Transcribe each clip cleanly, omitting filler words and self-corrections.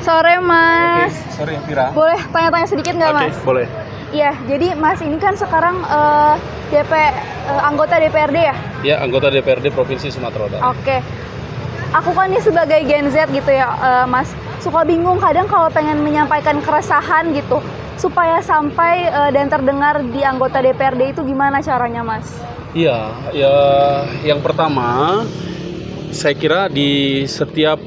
Sore, Mas. Oke, sore Vira. Boleh tanya-tanya sedikit nggak, Mas? Boleh. Iya, jadi Mas ini kan sekarang anggota DPRD ya? Ya, anggota DPRD Provinsi Sumatera Utara. Oke. Aku kan ini sebagai Gen Z gitu ya, Mas. Suka bingung kadang kalau pengen menyampaikan keresahan gitu, supaya sampai dan terdengar di anggota DPRD itu gimana caranya, Mas? Iya, ya yang pertama saya kira di setiap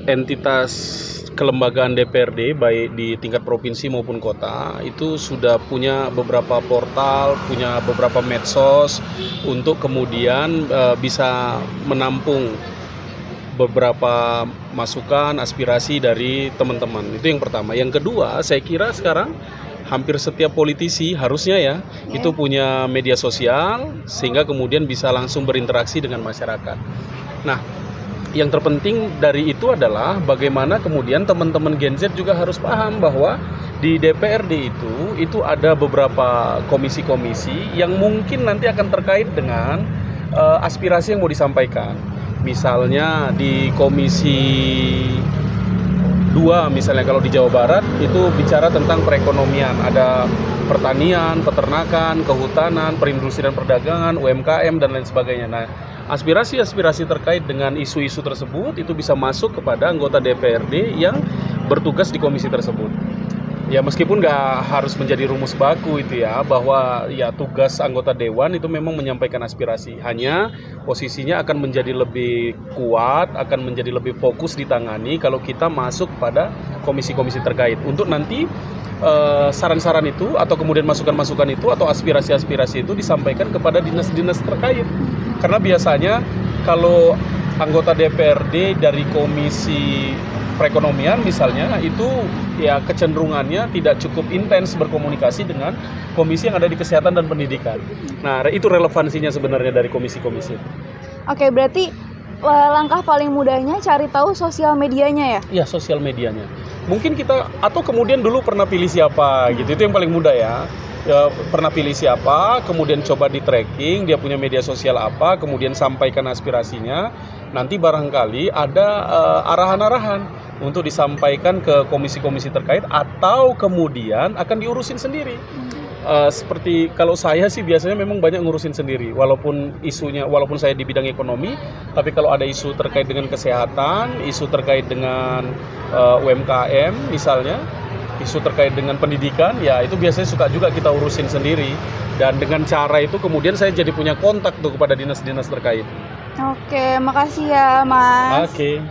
entitas kelembagaan DPRD baik di tingkat provinsi maupun kota itu sudah punya beberapa portal, punya beberapa medsos untuk kemudian bisa menampung beberapa masukan, aspirasi dari teman-teman. Itu yang pertama. Yang kedua, saya kira sekarang hampir setiap politisi harusnya itu punya media sosial sehingga kemudian bisa langsung berinteraksi dengan masyarakat. Nah, yang terpenting dari itu adalah bagaimana kemudian teman-teman Gen Z juga harus paham bahwa di DPRD itu ada beberapa komisi-komisi yang mungkin nanti akan terkait dengan aspirasi yang mau disampaikan. Misalnya di Komisi 2 misalnya kalau di Jawa Barat itu bicara tentang perekonomian, ada pertanian, peternakan, kehutanan, perindustrian perdagangan, UMKM dan lain sebagainya. Nah, aspirasi-aspirasi terkait dengan isu-isu tersebut itu bisa masuk kepada anggota DPRD yang bertugas di komisi tersebut. Ya meskipun nggak harus menjadi rumus baku itu ya, bahwa ya tugas anggota dewan itu memang menyampaikan aspirasi. Hanya posisinya akan menjadi lebih kuat, akan menjadi lebih fokus ditangani kalau kita masuk pada komisi-komisi terkait. Untuk nanti saran-saran itu atau kemudian masukan-masukan itu atau aspirasi-aspirasi itu disampaikan kepada dinas-dinas terkait. Karena biasanya kalau anggota DPRD dari komisi perekonomian misalnya itu ya kecenderungannya tidak cukup intens berkomunikasi dengan komisi yang ada di kesehatan dan pendidikan. Nah, itu relevansinya sebenarnya dari komisi-komisi. Oke, berarti langkah paling mudahnya cari tahu sosial medianya ya? Iya, sosial medianya. Mungkin kita atau kemudian dulu pernah pilih siapa gitu, itu yang paling mudah ya. Pernah pilih siapa, kemudian coba di tracking dia punya media sosial apa, kemudian sampaikan aspirasinya. Nanti barangkali ada arahan-arahan untuk disampaikan ke komisi-komisi terkait atau kemudian akan diurusin sendiri. Seperti kalau saya sih biasanya memang banyak ngurusin sendiri, walaupun saya di bidang ekonomi, tapi kalau ada isu terkait dengan kesehatan, isu terkait dengan UMKM misalnya, isu terkait dengan pendidikan, ya itu biasanya suka juga kita urusin sendiri. Dan dengan cara itu kemudian saya jadi punya kontak tuh kepada dinas-dinas terkait. Oke, makasih ya, Mas. Oke.